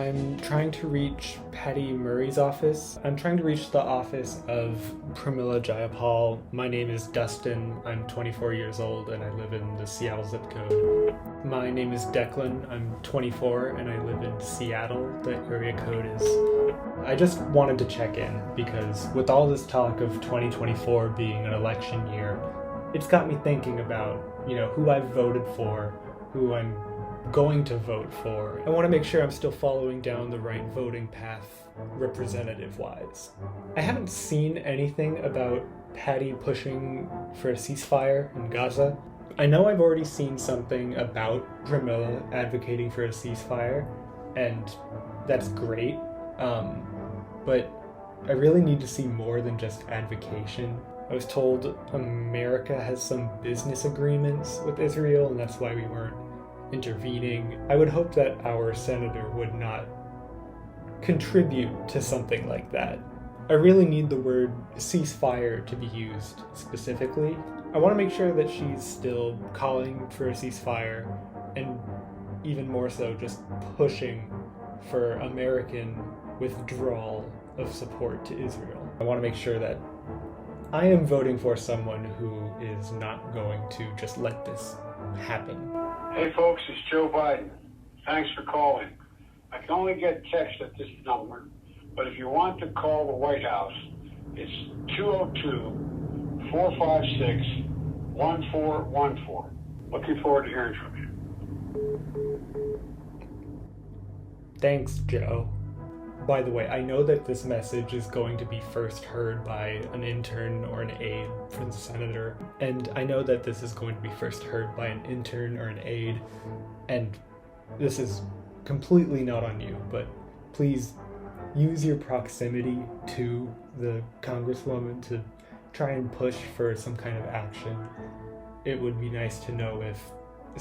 I'm trying to reach Patty Murray's office. I'm trying to reach the office of Pramila Jayapal. My name is Dustin. I'm 24 years old and I live in the Seattle zip code. My name is Declan. I'm 24 and I live in Seattle. The area code is... I just wanted to check in because with all this talk of 2024 being an election year, it's got me thinking about, who I've voted for, who I'm going to vote for. I want to make sure I'm still following down the right voting path representative-wise. I haven't seen anything about Patty pushing for a ceasefire in Gaza. I know I've already seen something about Pramila advocating for a ceasefire, and that's great, but I really need to see more than just advocation. I was told America has some business agreements with Israel, and that's why we weren't intervening. I would hope that our senator would not contribute to something like that. I really need the word ceasefire to be used specifically. I want to make sure that she's still calling for a ceasefire and even more so just pushing for American withdrawal of support to Israel. I want to make sure that I am voting for someone who is not going to just let this happen. Hey folks, it's Joe Biden. Thanks for calling. I can only get text at this number, but if you want to call the White House, it's 202-456-1414. Looking forward to hearing from you. Thanks, Joe. By the way, I know that this message is going to be first heard by an intern or an aide for the senator, and I know that this is going to be first heard by an intern or an aide, and this is completely not on you, but please use your proximity to the Congresswoman to try and push for some kind of action. It would be nice to know if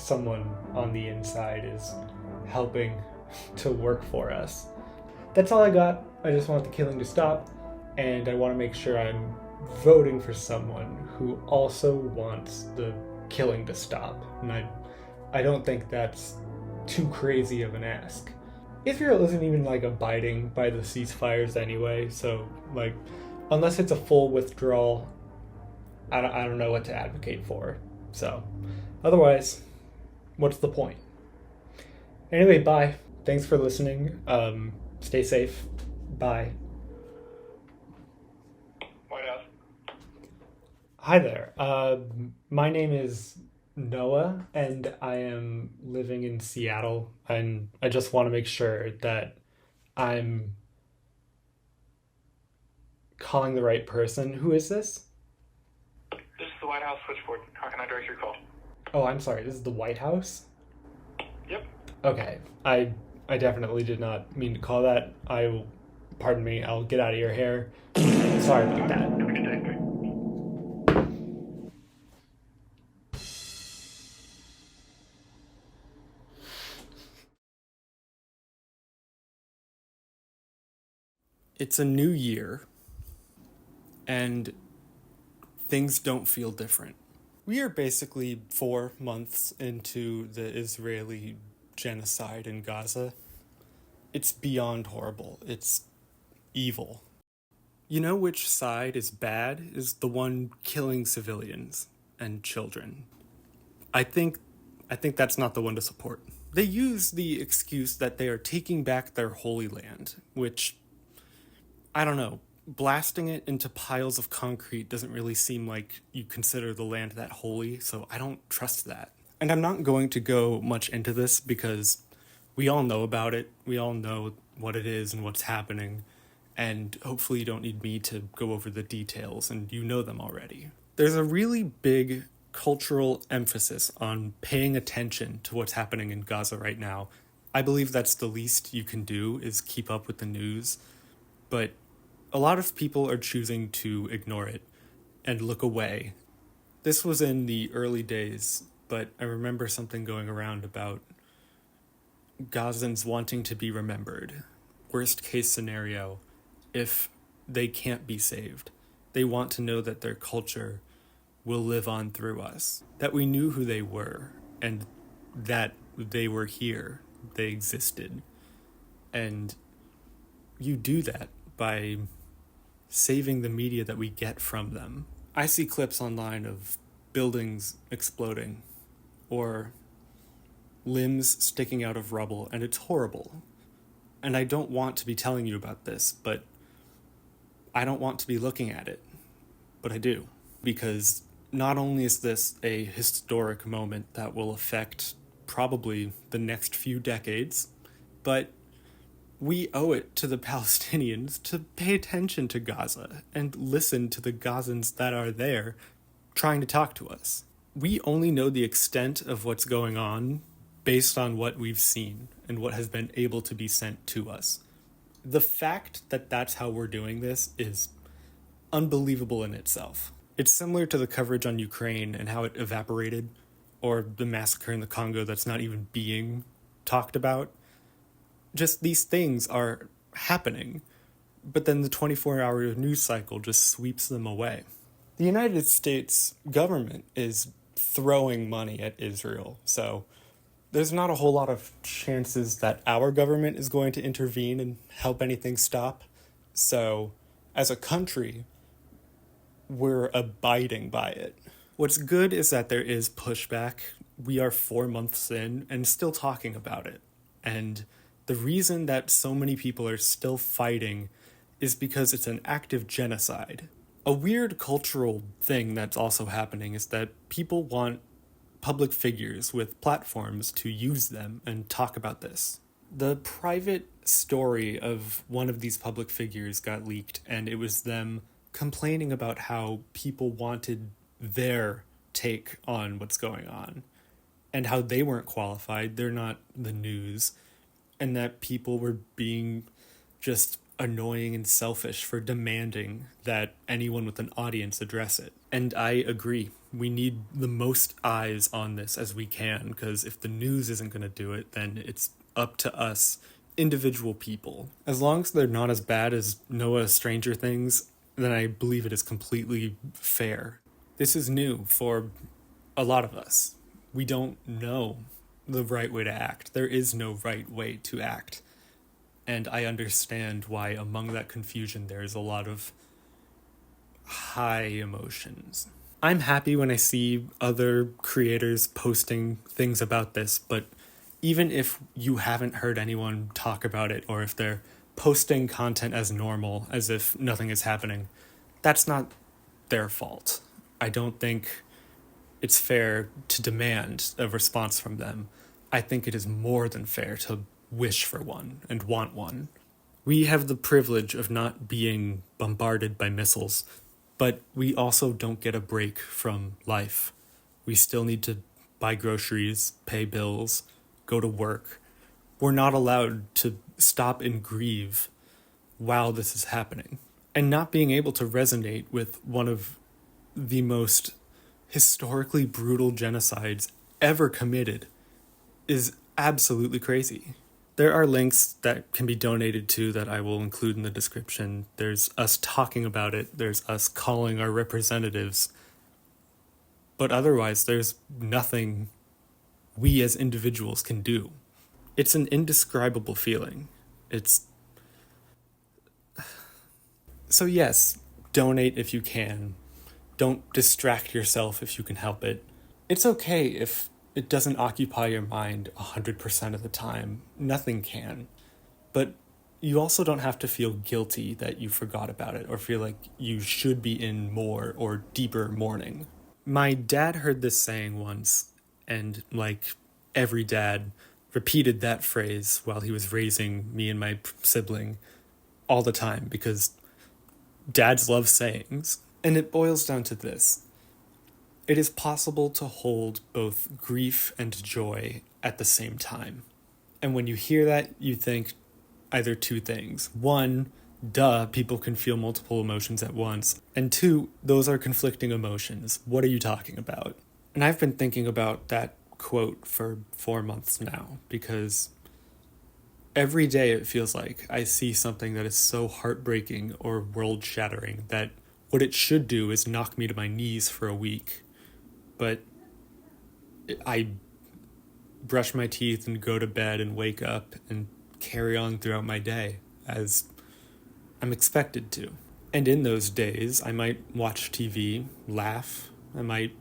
someone on the inside is helping to work for us. That's all I got. I just want the killing to stop, and I want to make sure I'm voting for someone who also wants the killing to stop. And I don't think that's too crazy of an ask. Israel isn't even abiding by the ceasefires anyway, so unless it's a full withdrawal, I don't know what to advocate for. So otherwise, what's the point? Anyway, bye. Thanks for listening. Stay safe. Bye. White House. Hi there. My name is Noah, and I am living in Seattle, and I just want to make sure that I'm calling the right person. Who is this? This is the White House switchboard. How can I direct your call? Oh, I'm sorry. This is the White House? Yep. Okay. I definitely did not mean to call that. Pardon me, I'll get out of your hair. Sorry about that. Have a good day. It's a new year, and things don't feel different. We are basically 4 months into the Israeli genocide in Gaza. It's beyond horrible. It's evil. You know which side is bad is the one killing civilians and children. I think that's not the one to support. They use the excuse that they are taking back their holy land, which, I don't know, blasting it into piles of concrete doesn't really seem like you consider the land that holy, so I don't trust that. And I'm not going to go much into this because we all know about it. We all know what it is and what's happening. And hopefully you don't need me to go over the details, and you know them already. There's a really big cultural emphasis on paying attention to what's happening in Gaza right now. I believe that's the least you can do is keep up with the news. But a lot of people are choosing to ignore it and look away. This was in the early days, but I remember something going around about Gazans wanting to be remembered. Worst case scenario, if they can't be saved, they want to know that their culture will live on through us, that we knew who they were, and that they were here, they existed. And you do that by saving the media that we get from them. I see clips online of buildings exploding or limbs sticking out of rubble, and it's horrible. And I don't want to be telling you about this, but I don't want to be looking at it. But I do. Because not only is this a historic moment that will affect probably the next few decades, but we owe it to the Palestinians to pay attention to Gaza and listen to the Gazans that are there trying to talk to us. We only know the extent of what's going on based on what we've seen and what has been able to be sent to us. The fact that that's how we're doing this is unbelievable in itself. It's similar to the coverage on Ukraine and how it evaporated, or the massacre in the Congo that's not even being talked about. Just these things are happening, but then the 24-hour news cycle just sweeps them away. The United States government is throwing money at Israel, so there's not a whole lot of chances that our government is going to intervene and help anything stop. So, as a country, we're abiding by it. What's good is that there is pushback. We are 4 months in and still talking about it. And the reason that so many people are still fighting is because it's an active genocide. A weird cultural thing that's also happening is that people want public figures with platforms to use them and talk about this. The private story of one of these public figures got leaked, and it was them complaining about how people wanted their take on what's going on and how they weren't qualified, they're not the news, and that people were being just annoying and selfish for demanding that anyone with an audience address it. And I agree. We need the most eyes on this as we can, because if the news isn't going to do it, then it's up to us, individual people. As long as they're not as bad as Noah Stranger Things, then I believe it is completely fair. This is new for a lot of us. We don't know the right way to act. There is no right way to act. And I understand why among that confusion there is a lot of high emotions. I'm happy when I see other creators posting things about this, but even if you haven't heard anyone talk about it, or if they're posting content as normal, as if nothing is happening, that's not their fault. I don't think it's fair to demand a response from them. I think it is more than fair to wish for one and want one. We have the privilege of not being bombarded by missiles, but we also don't get a break from life. We still need to buy groceries, pay bills, go to work. We're not allowed to stop and grieve while this is happening. And not being able to resonate with one of the most historically brutal genocides ever committed is absolutely crazy. There are links that can be donated to that I will include in the description. There's us talking about it. There's us calling our representatives. But otherwise, there's nothing we as individuals can do. It's an indescribable feeling. So yes, donate if you can. Don't distract yourself if you can help it. It's okay if it doesn't occupy your mind 100% of the time. Nothing can. But you also don't have to feel guilty that you forgot about it or feel like you should be in more or deeper mourning. My dad heard this saying once, and like every dad, repeated that phrase while he was raising me and my sibling all the time, because dads love sayings. And it boils down to this. It is possible to hold both grief and joy at the same time. And when you hear that, you think either two things. One, duh, people can feel multiple emotions at once. And two, those are conflicting emotions. What are you talking about? And I've been thinking about that quote for 4 months now, because every day it feels like I see something that is so heartbreaking or world-shattering that what it should do is knock me to my knees for a week. But I brush my teeth and go to bed and wake up and carry on throughout my day as I'm expected to. And in those days, I might watch TV, laugh, I might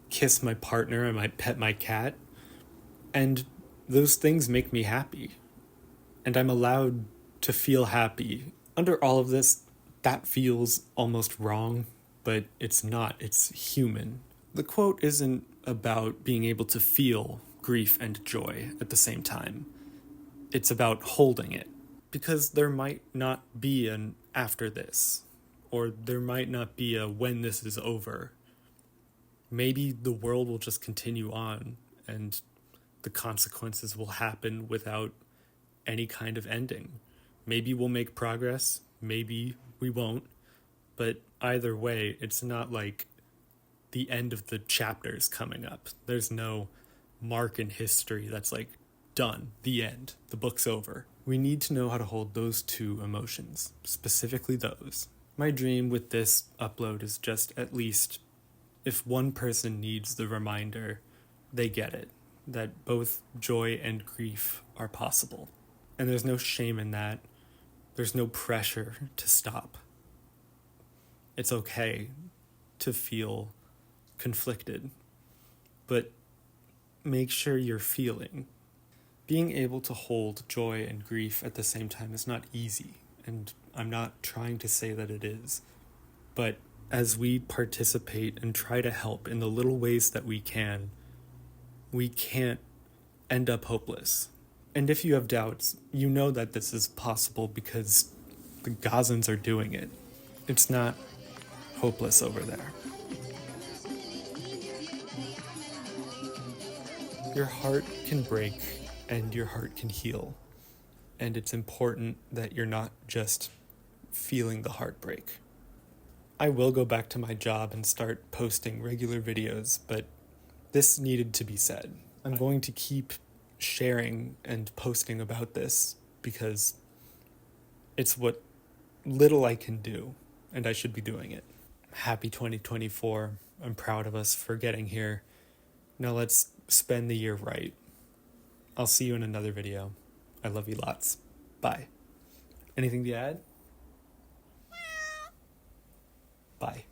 kiss my partner, I might pet my cat, and those things make me happy. And I'm allowed to feel happy. Under all of this, that feels almost wrong, but it's not. It's human. The quote isn't about being able to feel grief and joy at the same time. It's about holding it. Because there might not be an after this, or there might not be a when this is over. Maybe the world will just continue on, and the consequences will happen without any kind of ending. Maybe we'll make progress, maybe we won't, but either way, it's not like the end of the chapter's coming up. There's no mark in history that's like, done, the end, the book's over. We need to know how to hold those two emotions, specifically those. My dream with this upload is just at least, if one person needs the reminder, they get it, that both joy and grief are possible. And there's no shame in that. There's no pressure to stop. It's okay to feel conflicted, but make sure you're feeling. Being able to hold joy and grief at the same time is not easy, and I'm not trying to say that it is. But as we participate and try to help in the little ways that we can't end up hopeless. And if you have doubts, you know that this is possible because the Gazans are doing it. It's not hopeless over there. Your heart can break and your heart can heal. And it's important that you're not just feeling the heartbreak. I will go back to my job and start posting regular videos, but this needed to be said. I'm going to keep sharing and posting about this because it's what little I can do, and I should be doing it. Happy 2024. I'm proud of us for getting here. Now let's spend the year right. I'll see you in another video. I love you lots. Bye. Anything to add? Bye.